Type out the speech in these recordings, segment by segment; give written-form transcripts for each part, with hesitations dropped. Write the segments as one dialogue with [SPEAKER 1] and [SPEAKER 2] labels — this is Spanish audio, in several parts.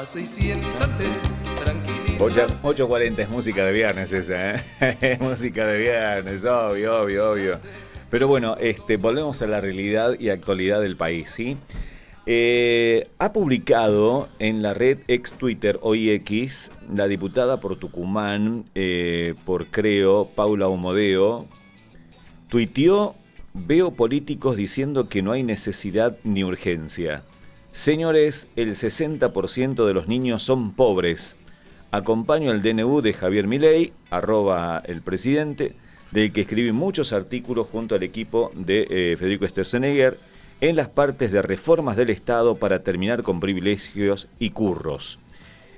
[SPEAKER 1] Pase y siéntate, tranquiliza.
[SPEAKER 2] 8:40 es música de viernes esa, ¿eh? Es música de viernes, obvio. Pero bueno, volvemos a la realidad y actualidad del país, ¿sí? Ha publicado en la red ex Twitter, hoy X, la diputada por Tucumán, por Creo, Paula Omodeo, tuiteó: veo políticos diciendo que no hay necesidad ni urgencia. Señores, el 60% de los niños son pobres. Acompaño el DNU de Javier Milei, @el presidente, del que escribí muchos artículos junto al equipo de Federico Sturzenegger en las partes de reformas del Estado para terminar con privilegios y curros.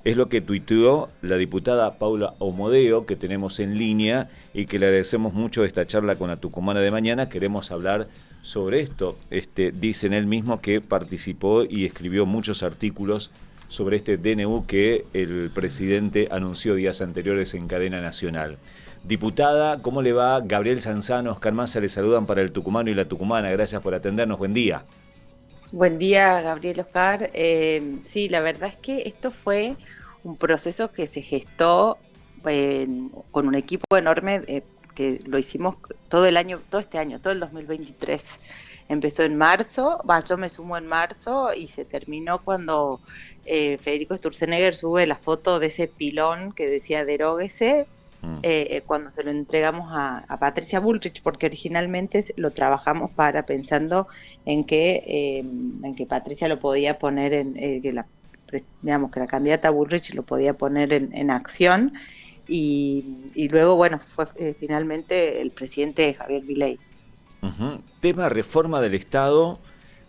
[SPEAKER 2] Es lo que tuiteó la diputada Paula Omodeo, que tenemos en línea y que le agradecemos mucho esta charla con la Tucumana de mañana. Queremos hablar sobre esto. Dicen él mismo que participó y escribió muchos artículos sobre este DNU que el presidente anunció días anteriores en cadena nacional. Diputada, ¿cómo le va? Gabriel Sanzano, Oscar Massa le saludan para el tucumano y la tucumana. Gracias por atendernos. Buen día.
[SPEAKER 3] Buen día, Gabriel, Oscar. Sí, la verdad es que esto fue un proceso que se gestó con un equipo enorme que lo hicimos todo el año, todo este año, todo el 2023. Empezó en marzo, yo me sumo en marzo y se terminó cuando Federico Sturzenegger sube la foto de ese pilón que decía deróguese, cuando se lo entregamos a Patricia Bullrich, porque originalmente lo trabajamos pensando en que Patricia lo podía poner digamos que la candidata Bullrich lo podía poner en acción y luego, bueno, fue finalmente el presidente Javier Milei.
[SPEAKER 2] Uh-huh. Tema reforma del Estado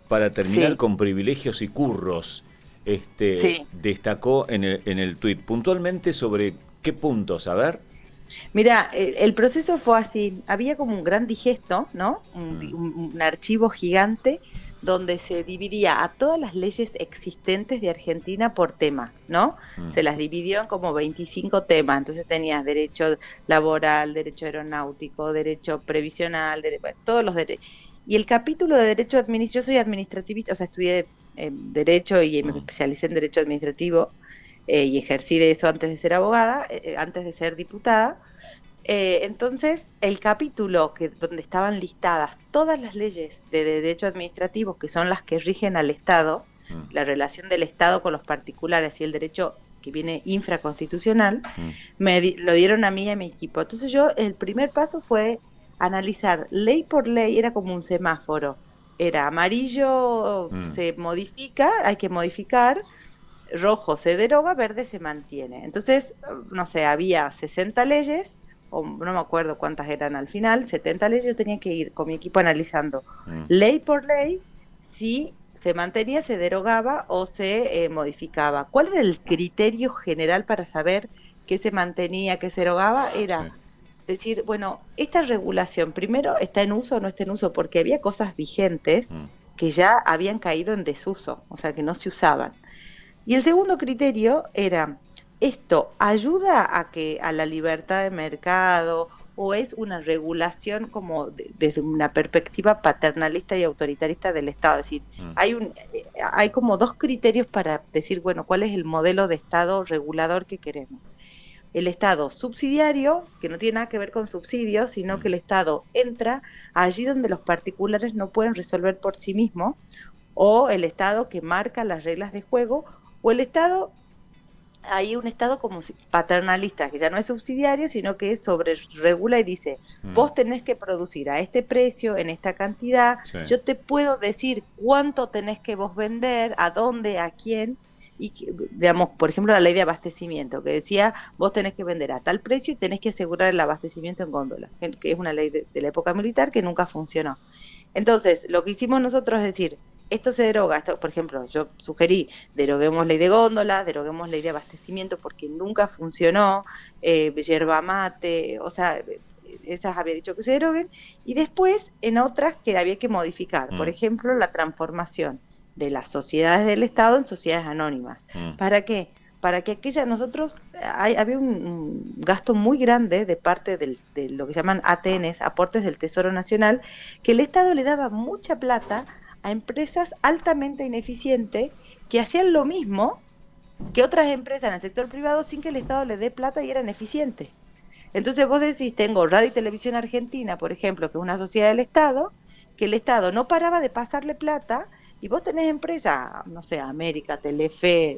[SPEAKER 2] para terminar
[SPEAKER 3] Sí.
[SPEAKER 2] con privilegios y curros.
[SPEAKER 3] Sí.
[SPEAKER 2] Destacó en el tuit. Puntualmente, ¿sobre qué puntos? A ver.
[SPEAKER 3] Mira, el proceso fue así. Había como un gran digesto, ¿no? Un archivo gigante donde se dividía a todas las leyes existentes de Argentina por tema, ¿no? Se las dividió en como 25 temas. Entonces tenías derecho laboral, derecho aeronáutico, derecho previsional, bueno, todos los derechos. Y el capítulo de derecho administrativo, yo soy administrativista, o sea, estudié derecho y me especialicé en derecho administrativo y ejercí de eso antes de ser abogada, antes de ser diputada. Entonces, el capítulo donde estaban listadas todas las leyes de derecho administrativo, que son las que rigen al Estado, la relación del Estado con los particulares y el derecho que viene infraconstitucional, lo dieron a mí y a mi equipo. Entonces el primer paso fue analizar ley por ley, era como un semáforo. Era amarillo, se modifica, hay que modificar, rojo se deroga, verde se mantiene. Entonces, no sé, había 60 leyes, o no me acuerdo cuántas eran al final, 70 leyes, yo tenía que ir con mi equipo analizando ley por ley si se mantenía, se derogaba o se modificaba. ¿Cuál era el criterio general para saber qué se mantenía, qué se derogaba? Era decir, bueno, esta regulación primero está en uso o no está en uso, porque había cosas vigentes que ya habían caído en desuso, o sea, que no se usaban. Y el segundo criterio era, ¿esto ayuda a la libertad de mercado o es una regulación como desde una perspectiva paternalista y autoritarista del Estado? Es decir, hay como dos criterios para decir, bueno, ¿cuál es el modelo de Estado regulador que queremos? El Estado subsidiario, que no tiene nada que ver con subsidios, sino que el Estado entra allí donde los particulares no pueden resolver por sí mismos, o el Estado que marca las reglas de juego, o el Estado, hay un Estado como paternalista, que ya no es subsidiario, sino que regula y dice, vos tenés que producir a este precio, en esta cantidad, yo te puedo decir cuánto tenés que vos vender, a dónde, a quién, y digamos, por ejemplo, la ley de abastecimiento, que decía, vos tenés que vender a tal precio y tenés que asegurar el abastecimiento en góndola, que es una ley de la época militar que nunca funcionó. Entonces, lo que hicimos nosotros es decir, esto se deroga, por ejemplo, yo sugerí, deroguemos ley de góndola, deroguemos ley de abastecimiento porque nunca funcionó, yerba mate, o sea, esas había dicho que se deroguen, y después en otras que había que modificar, por ejemplo, la transformación de las sociedades del Estado en sociedades anónimas. ¿Para qué? Para que había un gasto muy grande de parte de lo que llaman ATNs, aportes del Tesoro Nacional, que el Estado le daba mucha plata a empresas altamente ineficientes que hacían lo mismo, que otras empresas en el sector privado sin que el Estado les dé plata y eran eficientes. Entonces vos decís, tengo Radio y Televisión Argentina, por ejemplo, que es una sociedad del Estado, que el Estado no paraba de pasarle plata, y vos tenés empresas, no sé, América, Telefe,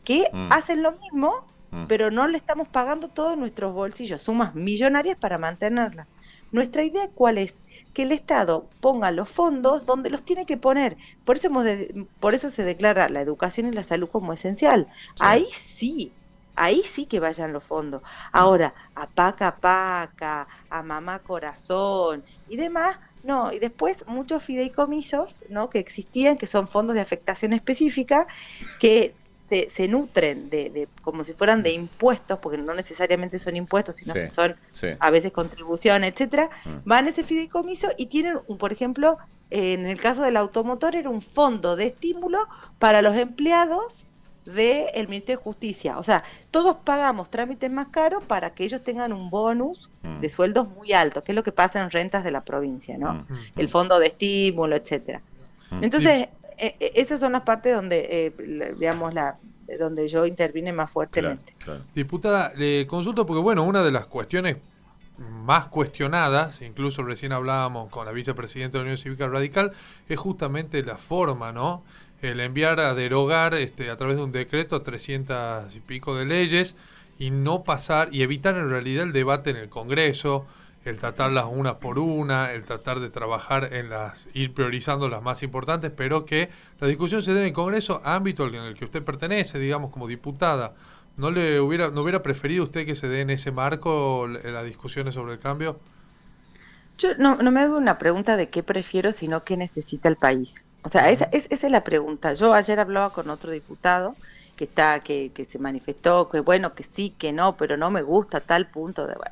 [SPEAKER 3] que hacen lo mismo, pero no le estamos pagando todos nuestros bolsillos, sumas millonarias para mantenerla. Nuestra idea, ¿cuál es? Que el Estado ponga los fondos donde los tiene que poner. Por eso se declara la educación y la salud como esencial. Sí. Ahí sí que vayan los fondos. Ahora, a Paca Paca, a Mamá Corazón y demás, no. Y después muchos fideicomisos, ¿no?, que existían, que son fondos de afectación específica, que se nutren de como si fueran de impuestos, porque no necesariamente son impuestos, sino que son a veces contribuciones, etcétera. Van a ese fideicomiso y tienen, por ejemplo, en el caso del automotor, era un fondo de estímulo para los empleados del Ministerio de Justicia. O sea, todos pagamos trámites más caros para que ellos tengan un bonus de sueldos muy altos, que es lo que pasa en rentas de la provincia, ¿no? El fondo de estímulo, etcétera. Entonces, esas son las partes donde, donde yo intervine más fuertemente.
[SPEAKER 4] Claro. Diputada, le consulto porque, bueno, una de las cuestiones más cuestionadas, incluso recién hablábamos con la vicepresidenta de la Unión Cívica Radical, es justamente la forma, ¿no? El enviar a derogar a través de un decreto 300 y pico de leyes y no pasar y evitar en realidad el debate en el Congreso, el tratarlas una por una, el tratar de trabajar ir priorizando las más importantes, pero que la discusión se dé en el Congreso, ámbito en el que usted pertenece, digamos, como diputada. ¿No hubiera preferido usted que se dé en ese marco las discusiones sobre el cambio?
[SPEAKER 3] Yo no me hago una pregunta de qué prefiero, sino qué necesita el país. O sea, esa es la pregunta. Yo ayer hablaba con otro diputado que se manifestó, que bueno, que sí, que no, pero no me gusta tal punto de bueno.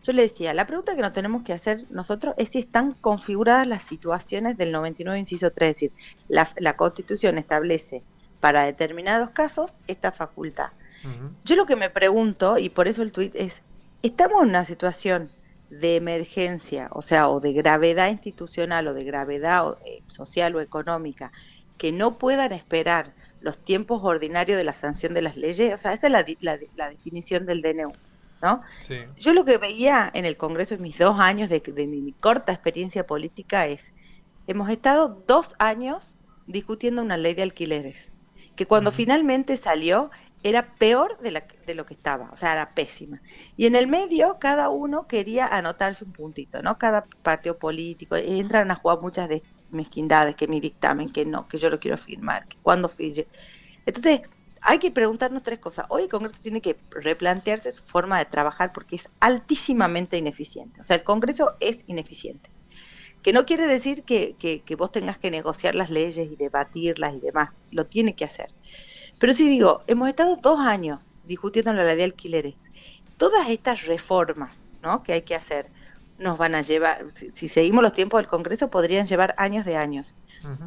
[SPEAKER 3] Yo le decía, la pregunta que nos tenemos que hacer nosotros es si están configuradas las situaciones del 99 inciso 3, es decir, la Constitución establece para determinados casos esta facultad. Yo lo que me pregunto, y por eso el tuit es, ¿estamos en una situación de emergencia, o sea, o de gravedad institucional o de gravedad social o económica, que no puedan esperar los tiempos ordinarios de la sanción de las leyes? O sea, esa es la definición del DNU, ¿no?
[SPEAKER 4] Sí.
[SPEAKER 3] Yo lo que veía en el Congreso en mis 2 años de mi corta experiencia política es, hemos estado 2 años discutiendo una ley de alquileres, que cuando finalmente salió era peor de lo que estaba, o sea, era pésima. Y en el medio cada uno quería anotarse un puntito, ¿no? Cada partido político, entran a jugar muchas de mezquindades, que mi dictamen, que no, que yo lo quiero firmar, que cuando firme. Entonces, hay que preguntarnos 3 cosas. Hoy el Congreso tiene que replantearse su forma de trabajar porque es altísimamente ineficiente. O sea, el Congreso es ineficiente. Que no quiere decir que vos tengas que negociar las leyes y debatirlas y demás. Lo tiene que hacer. Pero sí digo, hemos estado 2 años discutiendo la ley de alquileres. Todas estas reformas, ¿no?, que hay que hacer nos van a llevar, si seguimos los tiempos del Congreso, podrían llevar años de años.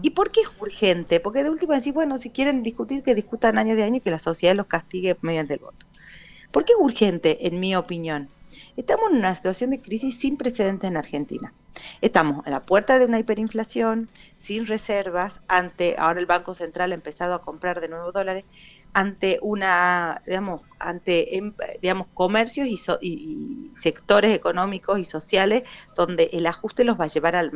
[SPEAKER 3] ¿Y por qué es urgente? Porque de última decir, bueno, si quieren discutir, que discutan años de años y que la sociedad los castigue mediante el voto. ¿Por qué es urgente, en mi opinión? Estamos en una situación de crisis sin precedentes en Argentina. Estamos a la puerta de una hiperinflación, sin reservas, ahora el Banco Central ha empezado a comprar de nuevo dólares, ante comercios y sectores económicos y sociales donde el ajuste los va a llevar al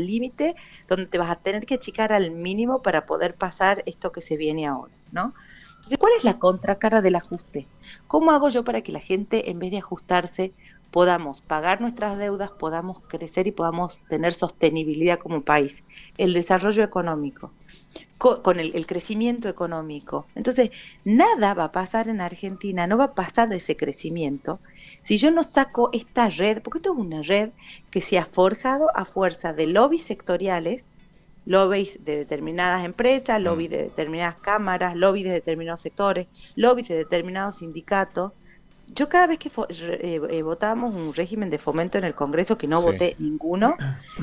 [SPEAKER 3] límite, donde te vas a tener que achicar al mínimo para poder pasar esto que se viene ahora, ¿no? Entonces, ¿cuál es la contracara del ajuste? ¿Cómo hago yo para que la gente, en vez de ajustarse, podamos pagar nuestras deudas, podamos crecer y podamos tener sostenibilidad como país? El desarrollo económico, con el crecimiento económico. Entonces, nada va a pasar en Argentina, no va a pasar ese crecimiento si yo no saco esta red, porque esto es una red que se ha forjado a fuerza de lobbies sectoriales, lobbies de determinadas empresas, lobbies de determinadas cámaras, lobbies de determinados sectores, lobbies de determinados sindicatos. Yo cada vez que votábamos un régimen de fomento en el Congreso, que no voté ninguno,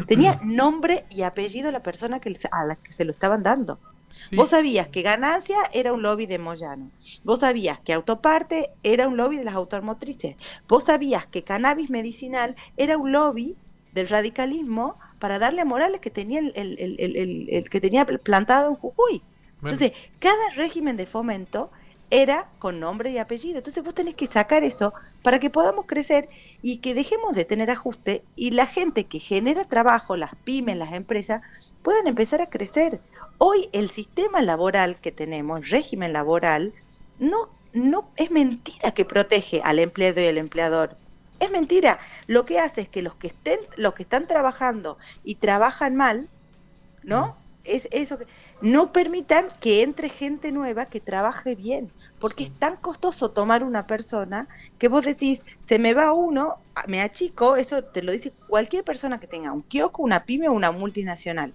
[SPEAKER 3] tenía nombre y apellido la persona a la que se lo estaban dando. Sí. Vos sabías que Ganancia era un lobby de Moyano. Vos sabías que Autoparte era un lobby de las automotrices. Vos sabías que Cannabis Medicinal era un lobby del radicalismo para darle a Morales que tenía el que tenía plantado en Jujuy. Entonces, cada régimen de fomento era con nombre y apellido. Entonces vos tenés que sacar eso para que podamos crecer y que dejemos de tener ajuste y la gente que genera trabajo, las pymes, las empresas, puedan empezar a crecer. Hoy el sistema laboral que tenemos, el régimen laboral, no es mentira que protege al empleado y al empleador. Es mentira. Lo que hace es que los que están trabajando y trabajan mal, ¿no? Es eso que no permitan que entre gente nueva que trabaje bien, porque es tan costoso tomar una persona que vos decís, se me va uno, me achico, eso te lo dice cualquier persona que tenga un kiosco, una pyme o una multinacional.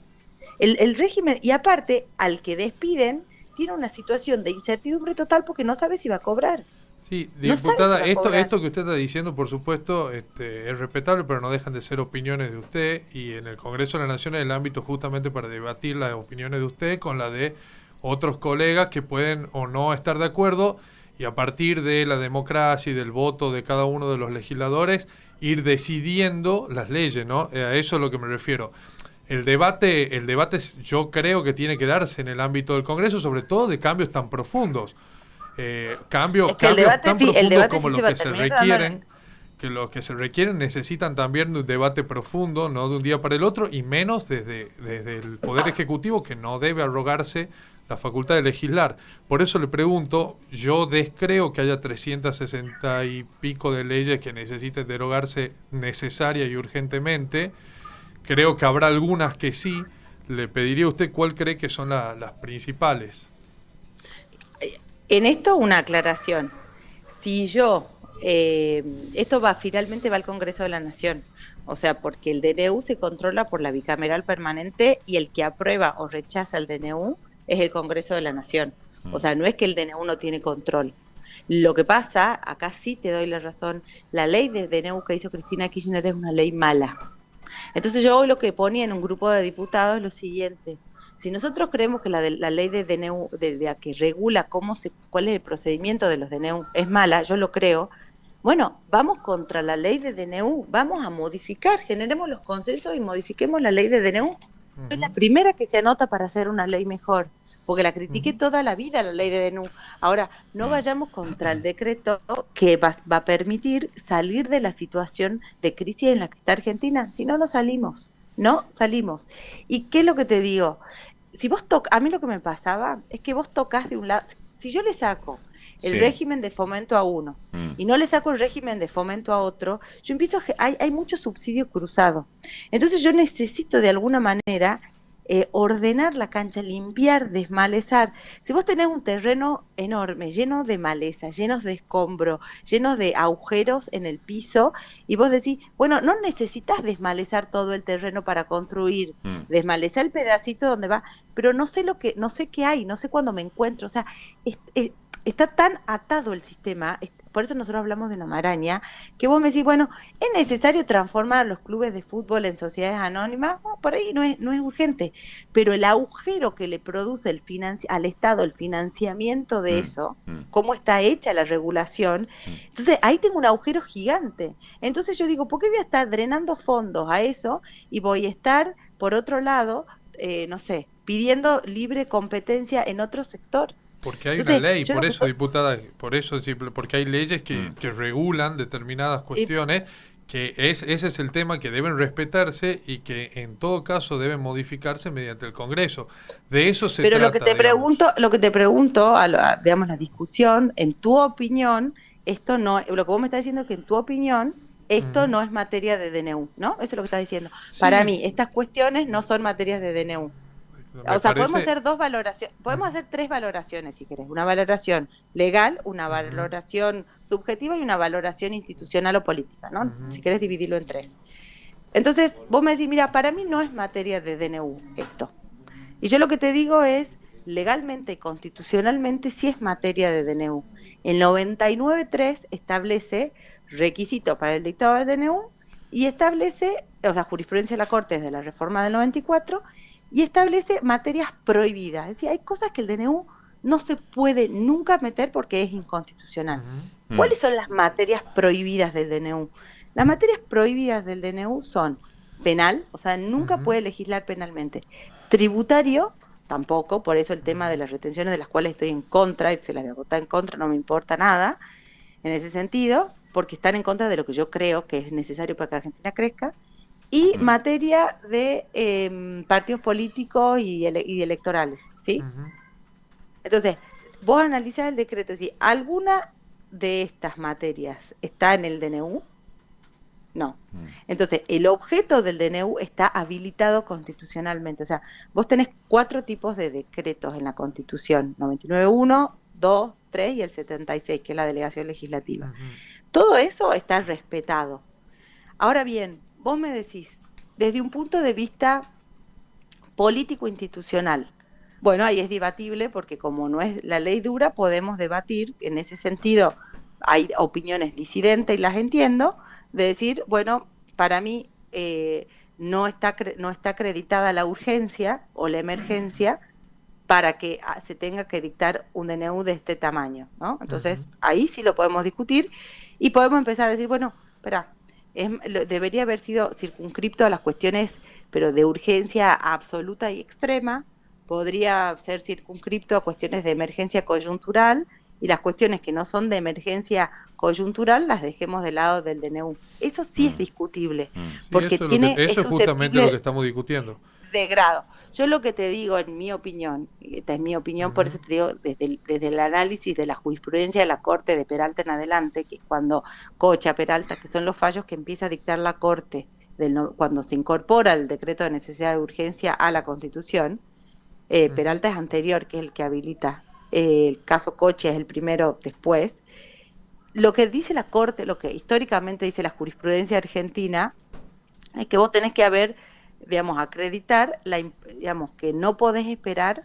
[SPEAKER 3] El régimen, y aparte, al que despiden, tiene una situación de incertidumbre total porque no sabe si va a cobrar.
[SPEAKER 4] Sí,
[SPEAKER 3] No
[SPEAKER 4] diputada,
[SPEAKER 3] sabe si va a cobrar.
[SPEAKER 4] esto que usted está diciendo, por supuesto, es respetable, pero no dejan de ser opiniones de usted, y en el Congreso de la Nación es el ámbito justamente para debatir las opiniones de usted con la de otros colegas que pueden o no estar de acuerdo, y a partir de la democracia y del voto de cada uno de los legisladores, ir decidiendo las leyes, ¿no? A eso es lo que me refiero. El debate yo creo que tiene que darse en el ámbito del Congreso, sobre todo de cambios tan profundos. Cambios tan profundos como los que se requieren, que los que se requieren necesitan también de un debate profundo, no de un día para el otro, y menos desde el Poder Ejecutivo, que no debe arrogarse la facultad de legislar. Por eso le pregunto, yo descreo que haya 360 y pico de leyes que necesiten derogarse necesaria y urgentemente. Creo que habrá algunas que sí. Le pediría a usted cuál cree que son las principales.
[SPEAKER 3] En esto una aclaración. Si esto finalmente va al Congreso de la Nación, o sea, porque el DNU se controla por la bicameral permanente y el que aprueba o rechaza el DNU es el Congreso de la Nación. O sea, no es que el DNU no tiene control. Lo que pasa, acá sí te doy la razón, la ley de DNU que hizo Cristina Kirchner es una ley mala. Entonces yo hoy lo que ponía en un grupo de diputados es lo siguiente. Si nosotros creemos que la ley de DNU, de la que regula cuál es el procedimiento de los DNU, es mala, yo lo creo, bueno, vamos contra la ley de DNU, vamos a modificar, generemos los consensos y modifiquemos la ley de DNU. Soy la primera que se anota para hacer una ley mejor, porque la critiqué toda la vida la ley de DNU. Ahora, no vayamos contra el decreto que va a permitir salir de la situación de crisis en la que está Argentina, si no, no salimos. ¿Y qué es lo que te digo? Si vos a mí lo que me pasaba es que vos tocas de un lado, si yo le saco el régimen de fomento a uno y no le saco el régimen de fomento a otro, yo empiezo hay mucho subsidio cruzado. Entonces yo necesito de alguna manera ordenar la cancha, limpiar, desmalezar. Si vos tenés un terreno enorme, lleno de maleza, llenos de escombro, llenos de agujeros en el piso, y vos decís, bueno, no necesitas desmalezar todo el terreno para construir, desmalezar el pedacito donde va, pero no sé qué hay, no sé cuándo me encuentro, o sea, está tan atado el sistema, por eso nosotros hablamos de una maraña, que vos me decís, bueno, ¿es necesario transformar a los clubes de fútbol en sociedades anónimas? No, por ahí no es urgente, pero el agujero que le produce al Estado el financiamiento de eso, cómo está hecha la regulación, entonces ahí tengo un agujero gigante. Entonces yo digo, ¿por qué voy a estar drenando fondos a eso y voy a estar, por otro lado, no sé, pidiendo libre competencia en otro sector?
[SPEAKER 4] Porque hay una ley, por eso, diputada, porque hay leyes que regulan determinadas cuestiones, que ese es el tema que deben respetarse y que en todo caso deben modificarse mediante el Congreso. De eso se trata.
[SPEAKER 3] Pero lo que te pregunto, digamos, la discusión, en tu opinión, esto no, lo que vos me estás diciendo es que en tu opinión esto no es materia de DNU, ¿no? Eso es lo que estás diciendo. Sí. Para mí, estas cuestiones no son materias de DNU. Podemos hacer podemos hacer 3 valoraciones si querés, una valoración legal, una valoración subjetiva y una valoración institucional o política, ¿no? Si querés dividirlo en 3. Entonces, vos me decís, mira, para mí no es materia de DNU esto. Y yo lo que te digo es, legalmente y constitucionalmente sí es materia de DNU. El 99.3 establece requisitos para el dictado del DNU y establece, o sea, jurisprudencia de la Corte desde la reforma del 94, y establece materias prohibidas. Es decir, hay cosas que el DNU no se puede nunca meter porque es inconstitucional. ¿Cuáles son las materias prohibidas del DNU? Las materias prohibidas del DNU son penal, o sea, nunca puede legislar penalmente, tributario, tampoco, por eso el tema de las retenciones, de las cuales estoy en contra, y se las voy a votar en contra, no me importa nada en ese sentido, porque están en contra de lo que yo creo que es necesario para que Argentina crezca, y materia de partidos políticos y electorales, ¿sí? Entonces, vos analizás el decreto, si alguna de estas materias está en el DNU, no. Entonces, el objeto del DNU está habilitado constitucionalmente. O sea, vos tenés 4 tipos de decretos en la Constitución: 99.1, 2, 3 y el 76, que es la delegación legislativa. Todo eso está respetado. Ahora bien, vos me decís, desde un punto de vista político-institucional, bueno, ahí es debatible porque como no es la ley dura, podemos debatir. En ese sentido, hay opiniones disidentes y las entiendo, de decir, bueno, para mí no está acreditada la urgencia o la emergencia para que se tenga que dictar un DNU de este tamaño, ¿no? Entonces, ahí sí lo podemos discutir y podemos empezar a decir, bueno, espera, debería haber sido circunscripto a las cuestiones, pero de urgencia absoluta y extrema, podría ser circunscripto a cuestiones de emergencia coyuntural, y las cuestiones que no son de emergencia coyuntural las dejemos de lado del DNU. Eso sí es discutible, porque
[SPEAKER 4] eso
[SPEAKER 3] es
[SPEAKER 4] es justamente lo que estamos discutiendo.
[SPEAKER 3] De grado. Yo lo que te digo, en mi opinión, esta es mi opinión, por eso te digo, desde el análisis de la jurisprudencia de la Corte de Peralta en adelante, que es cuando Cocha, Peralta, que son los fallos que empieza a dictar la Corte cuando se incorpora el decreto de necesidad de urgencia a la Constitución. Peralta es anterior, que es el que habilita. El caso Coche es el primero después. Lo que dice la Corte, lo que históricamente dice la jurisprudencia argentina, es que vos tenés que acreditar, que no podés esperar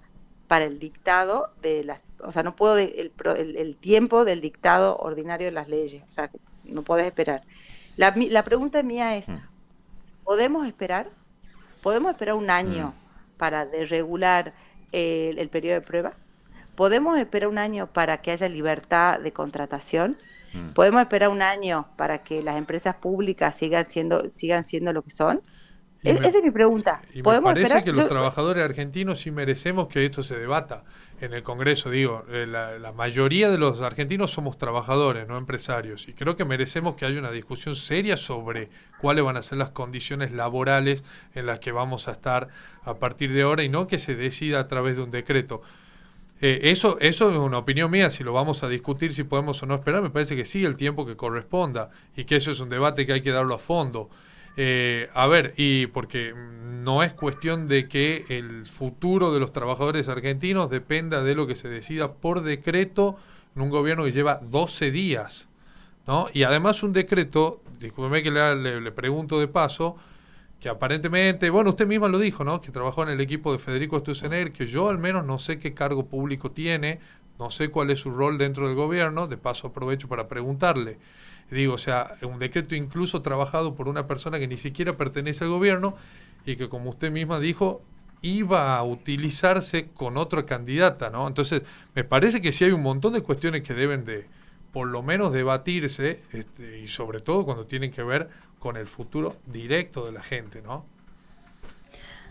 [SPEAKER 3] para el dictado no puedo el tiempo del dictado ordinario de las leyes, o sea, que no podés esperar. La pregunta mía es, ¿podemos esperar? ¿Podemos esperar un año para desregular el periodo de prueba? ¿Podemos esperar un año para que haya libertad de contratación? ¿Podemos esperar un año para que las empresas públicas sigan siendo lo que son? Esa es mi pregunta.
[SPEAKER 4] Y me parece que los trabajadores argentinos sí merecemos que esto se debata en el Congreso. Digo, la mayoría de los argentinos somos trabajadores, no empresarios, y creo que merecemos que haya una discusión seria sobre cuáles van a ser las condiciones laborales en las que vamos a estar a partir de ahora, y no que se decida a través de un decreto. Eso es una opinión mía. Si lo vamos a discutir, si podemos o no esperar, me parece que sí, el tiempo que corresponda, y que eso es un debate que hay que darlo a fondo. Y porque no es cuestión de que el futuro de los trabajadores argentinos dependa de lo que se decida por decreto en un gobierno que lleva 12 días, ¿no? Y además un decreto, discúlpeme que le pregunto de paso, que aparentemente, bueno, usted misma lo dijo, ¿no? Que trabajó en el equipo de Federico Sturzenegger, que yo al menos no sé qué cargo público tiene, no sé cuál es su rol dentro del gobierno, de paso aprovecho para preguntarle. Digo, o sea, un decreto incluso trabajado por una persona que ni siquiera pertenece al gobierno y que, como usted misma dijo, iba a utilizarse con otra candidata, ¿no? Entonces, me parece que sí hay un montón de cuestiones que deben de, por lo menos, debatirse, y sobre todo cuando tienen que ver con el futuro directo de la gente, ¿no?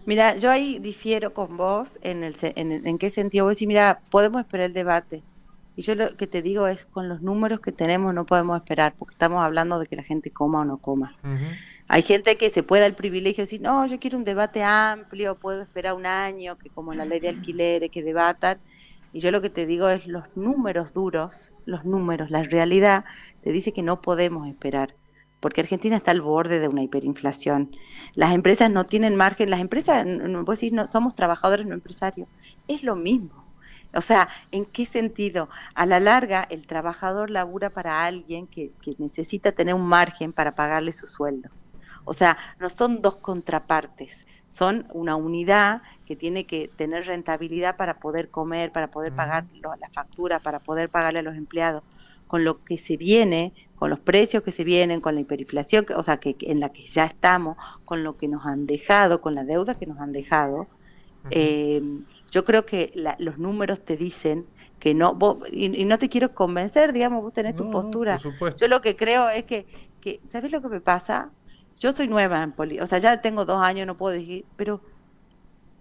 [SPEAKER 3] Mira, yo ahí difiero con vos en qué sentido. Vos decís, mira, podemos esperar el debate. Y yo lo que te digo es, con los números que tenemos no podemos esperar, porque estamos hablando de que la gente coma o no coma. Hay gente que se puede dar el privilegio de decir, no, yo quiero un debate amplio, puedo esperar un año, que como en la ley de alquileres, que debatan. Y yo lo que te digo es, los números duros, los números, la realidad, te dice que no podemos esperar, porque Argentina está al borde de una hiperinflación. Las empresas no tienen margen, las empresas, vos decís, no, somos trabajadores, no empresarios. Es lo mismo. O sea, ¿en qué sentido? A la larga, el trabajador labura para alguien que necesita tener un margen para pagarle su sueldo. O sea, no son dos contrapartes, son una unidad que tiene que tener rentabilidad para poder comer, para poder pagar la factura, para poder pagarle a los empleados. Con lo que se viene, con los precios que se vienen, con la hiperinflación, que en la que ya estamos, con lo que nos han dejado, con la deuda que nos han dejado, yo creo que los números te dicen que no, y no te quiero convencer, digamos, vos tenés tu postura. Yo lo que creo es que, ¿sabés lo que me pasa? Yo soy nueva en política, o sea, ya tengo 2 años, no puedo decir, pero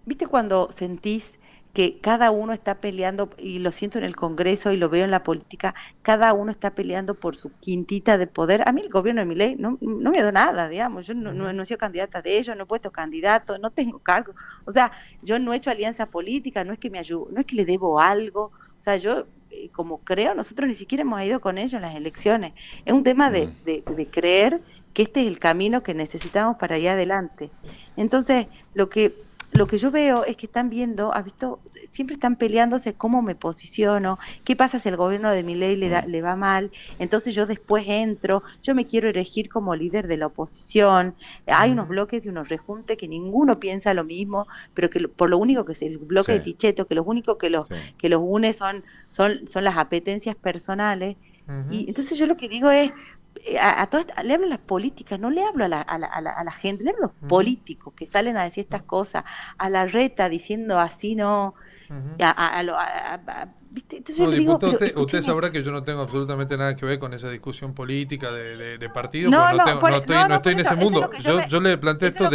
[SPEAKER 3] ¿viste cuando sentís que cada uno está peleando, y lo siento en el Congreso y lo veo en la política, cada uno está peleando por su quintita de poder. A mí el gobierno de Milei no me dio nada, digamos, yo no he sido candidata de ellos, no he puesto candidato, no tengo cargo, o sea, yo no he hecho alianza política, no es que me ayude, no es que le debo algo, o sea, yo como creo, nosotros ni siquiera hemos ido con ellos en las elecciones, es un tema de creer que este es el camino que necesitamos para ir adelante. Entonces, lo que yo veo es que están viendo, has visto, siempre están peleándose cómo me posiciono, qué pasa si el gobierno de Milei le va mal, entonces yo después entro, yo me quiero elegir como líder de la oposición, hay unos bloques y unos rejuntes que ninguno piensa lo mismo, pero que por lo único que es el bloque de Pichetto, que lo único que los une son las apetencias personales, y entonces yo lo que digo es, le hablo a las políticas, no le hablo a la gente, le hablo a los políticos que salen a decir estas cosas, a la reta diciendo así no, ¿viste? Entonces yo le digo,
[SPEAKER 4] usted sabrá que yo no tengo absolutamente nada que ver con esa discusión política de partido,
[SPEAKER 3] no
[SPEAKER 4] estoy en ese mundo. Yo le planteo esto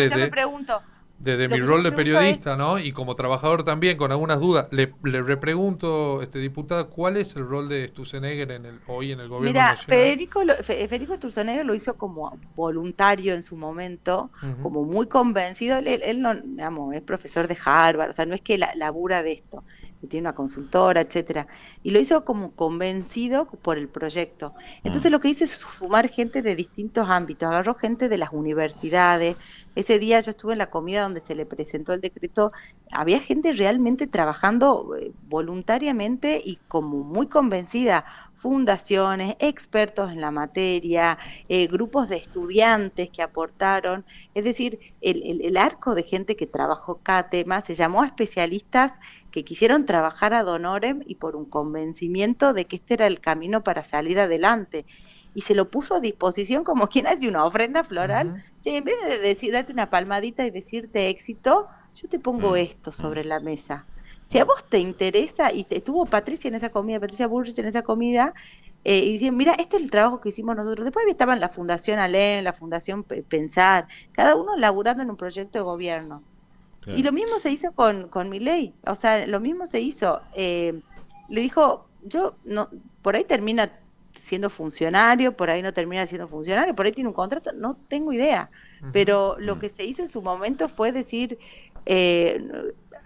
[SPEAKER 4] desde mi rol de periodista, ¿no? Y como trabajador también, con algunas dudas. Le repregunto, diputada, ¿cuál es el rol de Sturzenegger hoy en el gobierno nacional?
[SPEAKER 3] Federico Sturzenegger lo hizo como voluntario en su momento, como muy convencido. Él no, digamos, es profesor de Harvard, o sea, no es que labura de esto, que tiene una consultora, etcétera, y lo hizo como convencido por el proyecto. Entonces lo que hizo es sumar gente de distintos ámbitos, agarró gente de las universidades. Ese día yo estuve en la comida donde se le presentó el decreto, había gente realmente trabajando voluntariamente y como muy convencida, fundaciones, expertos en la materia, grupos de estudiantes que aportaron, es decir, el arco de gente que trabajó cada tema se llamó a especialistas que quisieron trabajar ad honorem y por un convencimiento de que este era el camino para salir adelante. Y se lo puso a disposición como quien hace una ofrenda floral. Sí, en vez de darte una palmadita y decirte éxito, yo te pongo esto sobre la mesa. Si a vos te interesa, y estuvo Patricia Bullrich en esa comida, y dicen, mira, este es el trabajo que hicimos nosotros. Después estaban la Fundación Alem, la Fundación Pensar, cada uno laburando en un proyecto de gobierno. Claro. Y lo mismo se hizo con Milei, o sea, lo mismo se hizo. Le dijo, yo no, por ahí termina siendo funcionario, por ahí no termina siendo funcionario, por ahí tiene un contrato, no tengo idea. Pero lo que se hizo en su momento fue decir,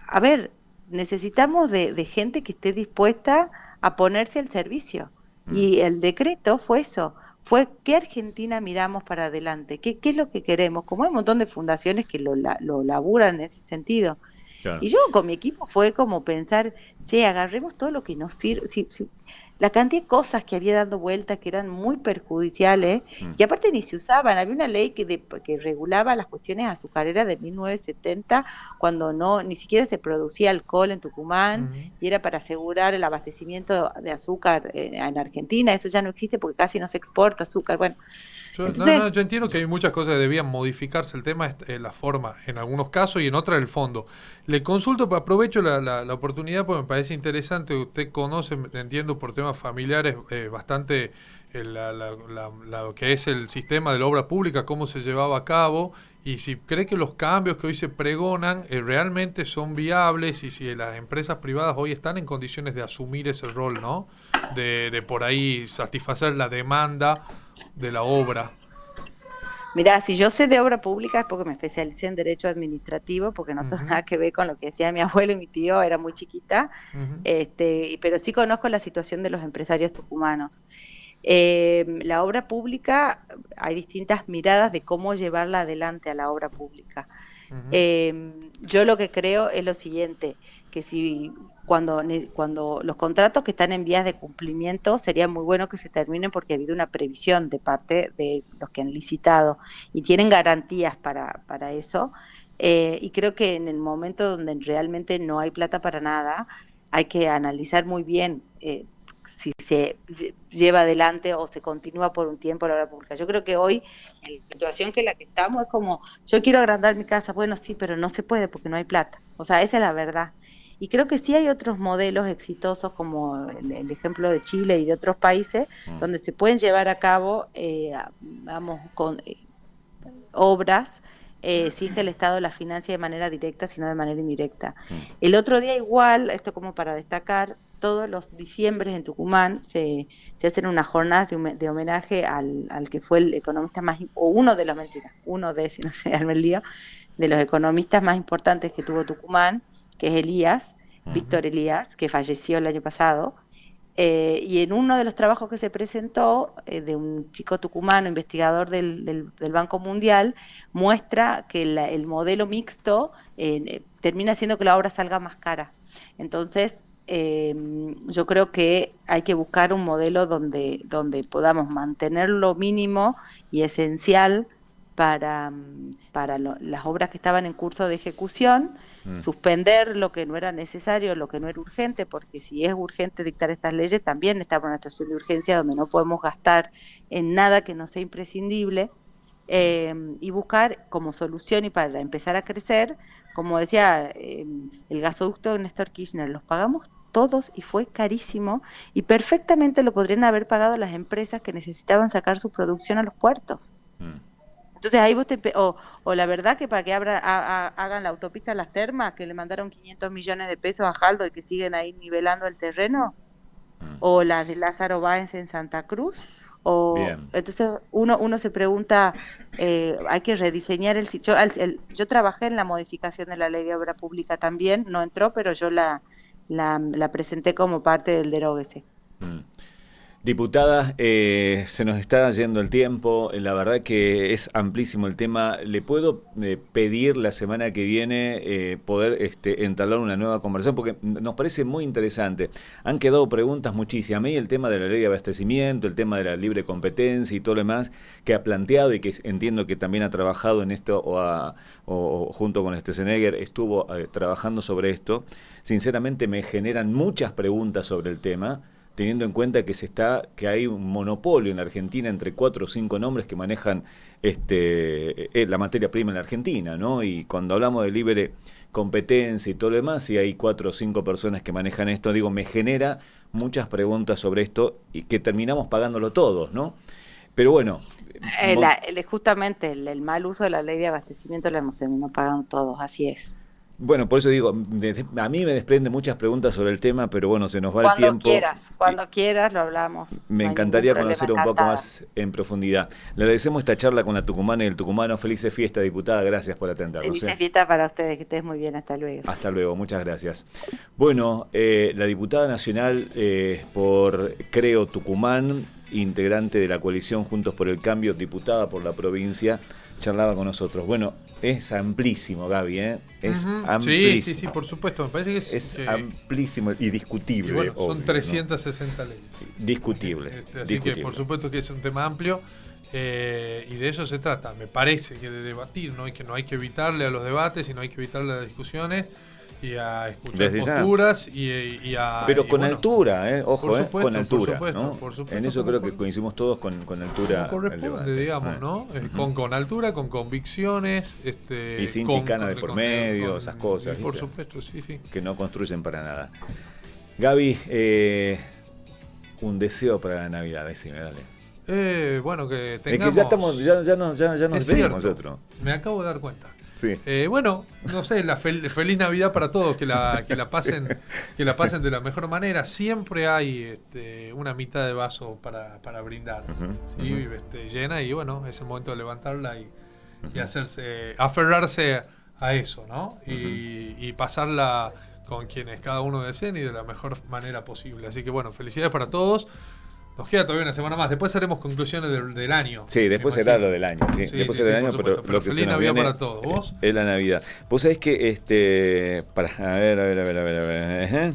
[SPEAKER 3] a ver, necesitamos de gente que esté dispuesta a ponerse al servicio. Y el decreto fue eso, fue qué Argentina miramos para adelante, qué es lo que queremos, como hay un montón de fundaciones que lo laburan en ese sentido. Claro. Y yo con mi equipo fue como pensar, che, agarremos todo lo que nos sirve, la cantidad de cosas que había dando vueltas que eran muy perjudiciales, y aparte ni se usaban. Había una ley que regulaba las cuestiones azucareras de 1970, cuando ni siquiera se producía alcohol en Tucumán, y era para asegurar el abastecimiento de azúcar en Argentina. Eso ya no existe porque casi no se exporta azúcar. Bueno,
[SPEAKER 4] yo entiendo que hay muchas cosas que debían modificarse. El tema es la forma, en algunos casos, y en otras el fondo. Le consulto, aprovecho la oportunidad porque me parece interesante. Usted conoce, entiendo por temas familiares, bastante lo que es el sistema de la obra pública, cómo se llevaba a cabo, y si cree que los cambios que hoy se pregonan realmente son viables, y si las empresas privadas hoy están en condiciones de asumir ese rol, ¿no? De por ahí satisfacer la demanda de la obra.
[SPEAKER 3] Mirá, si yo sé de obra pública es porque me especialicé en Derecho Administrativo, porque no tengo nada que ver con lo que decía mi abuelo y mi tío, era muy chiquita, pero sí conozco la situación de los empresarios tucumanos. La obra pública, hay distintas miradas de cómo llevarla adelante a la obra pública. Yo lo que creo es lo siguiente, que si cuando los contratos que están en vías de cumplimiento sería muy bueno que se terminen porque ha habido una previsión de parte de los que han licitado y tienen garantías para eso, y creo que en el momento donde realmente no hay plata para nada hay que analizar muy bien si se lleva adelante o se continúa por un tiempo la obra pública. Yo creo que hoy, en la situación que la que estamos, es como, yo quiero agrandar mi casa, bueno, sí, pero no se puede porque no hay plata. O sea, esa es la verdad. Y creo que sí hay otros modelos exitosos, como el ejemplo de Chile y de otros países, donde se pueden llevar a cabo, con obras sin que el Estado la financie de manera directa, sino de manera indirecta. El otro día igual, esto como para destacar, todos los diciembres en Tucumán se hacen unas jornadas de homenaje al que fue el economista más, o uno de los, si no sé, al lío, de los economistas más importantes que tuvo Tucumán, que es Elías, Víctor Elías, que falleció el año pasado. Y en uno de los trabajos que se presentó, de un chico tucumano, investigador del Banco Mundial, muestra que el modelo mixto termina haciendo que la obra salga más cara. Entonces, yo creo que hay que buscar un modelo donde podamos mantener lo mínimo y esencial para las obras que estaban en curso de ejecución, suspender lo que no era necesario, lo que no era urgente, porque si es urgente dictar estas leyes, también estamos en una situación de urgencia donde no podemos gastar en nada que no sea imprescindible, y buscar como solución y para empezar a crecer, como decía el gasoducto de Néstor Kirchner, los pagamos todos y fue carísimo, y perfectamente lo podrían haber pagado las empresas que necesitaban sacar su producción a los puertos. Entonces ahí vos o la verdad que para que hagan la autopista a las termas, que le mandaron 500 millones de pesos a Jaldo y que siguen ahí nivelando el terreno, o las de Lázaro Báez en Santa Cruz, entonces uno se pregunta, hay que rediseñar el sitio. Yo trabajé en la modificación de la ley de obra pública también, no entró, pero yo la presenté como parte del deróguese.
[SPEAKER 2] Diputada, se nos está yendo el tiempo, la verdad que es amplísimo el tema. ¿Le puedo pedir la semana que viene poder entablar una nueva conversación? Porque nos parece muy interesante. Han quedado preguntas muchísimas. A mí el tema de la ley de abastecimiento, el tema de la libre competencia y todo lo demás que ha planteado y que entiendo que también ha trabajado en esto o junto con Sturzenegger estuvo trabajando sobre esto. Sinceramente me generan muchas preguntas sobre el tema, teniendo en cuenta que hay un monopolio en la Argentina entre 4 o 5 nombres que manejan la materia prima en la Argentina, ¿no? Y cuando hablamos de libre competencia y todo lo demás, si hay 4 o 5 personas que manejan esto, me genera muchas preguntas sobre esto y que terminamos pagándolo todos, ¿no? Pero bueno.
[SPEAKER 3] Justamente el mal uso de la ley de abastecimiento la hemos terminado pagando todos, así es.
[SPEAKER 2] Bueno, por eso digo, a mí me desprende muchas preguntas sobre el tema, pero bueno, se nos va el tiempo.
[SPEAKER 3] Cuando quieras lo hablamos.
[SPEAKER 2] Me encantaría conocer un poco más en profundidad. Le agradecemos esta charla con la tucumana y el tucumano. Felices fiestas, diputada, gracias por atendernos.
[SPEAKER 3] Felices fiestas para ustedes, que estés muy bien, hasta luego.
[SPEAKER 2] Hasta luego, muchas gracias. Bueno, la diputada nacional por Creo Tucumán, integrante de la coalición Juntos por el Cambio, diputada por la provincia, charlaba con nosotros. Bueno, es amplísimo, Gaby, ¿eh? Es amplísimo.
[SPEAKER 4] Sí, por supuesto. Me parece que
[SPEAKER 2] es amplísimo y discutible.
[SPEAKER 4] Y bueno,
[SPEAKER 2] obvio,
[SPEAKER 4] son 360 leyes.
[SPEAKER 2] Sí, discutible.
[SPEAKER 4] Así que por supuesto que es un tema amplio, y de eso se trata. Me parece que de debatir, ¿no? Y que no hay que evitarle a los debates y no hay que evitarle a las discusiones y a escuchar posturas y a...
[SPEAKER 2] Pero con altura, ojo,
[SPEAKER 4] supuesto,
[SPEAKER 2] con altura, ¿no?
[SPEAKER 4] Por supuesto,
[SPEAKER 2] en eso creo que coincidimos todos con altura.
[SPEAKER 4] Como corresponde, digamos, ¿no? Con altura, con convicciones,
[SPEAKER 2] y sin chicana de por medio, esas cosas.
[SPEAKER 4] Por supuesto, sí.
[SPEAKER 2] Que no construyen para nada. Gaby, un deseo para la Navidad, decime, dale.
[SPEAKER 4] Bueno, que tengamos...
[SPEAKER 2] Es que ya nos vemos nosotros.
[SPEAKER 4] Me acabo de dar cuenta.
[SPEAKER 2] Sí.
[SPEAKER 4] Bueno, no sé, feliz Navidad para todos, que la pasen, que la pasen de la mejor manera. Siempre hay una mitad de vaso para brindar, ¿sí? Llena, y bueno, es el momento de levantarla y aferrarse a eso, ¿no? Y pasarla con quienes cada uno deseen y de la mejor manera posible. Así que bueno, felicidades para todos. Nos queda todavía una semana más. Después haremos conclusiones del año.
[SPEAKER 2] Sí, después será lo del año. Sí, después será el año, pero lo que
[SPEAKER 4] feliz Navidad para todos. ¿Vos?
[SPEAKER 2] Es la Navidad. Vos sabés que, a ver.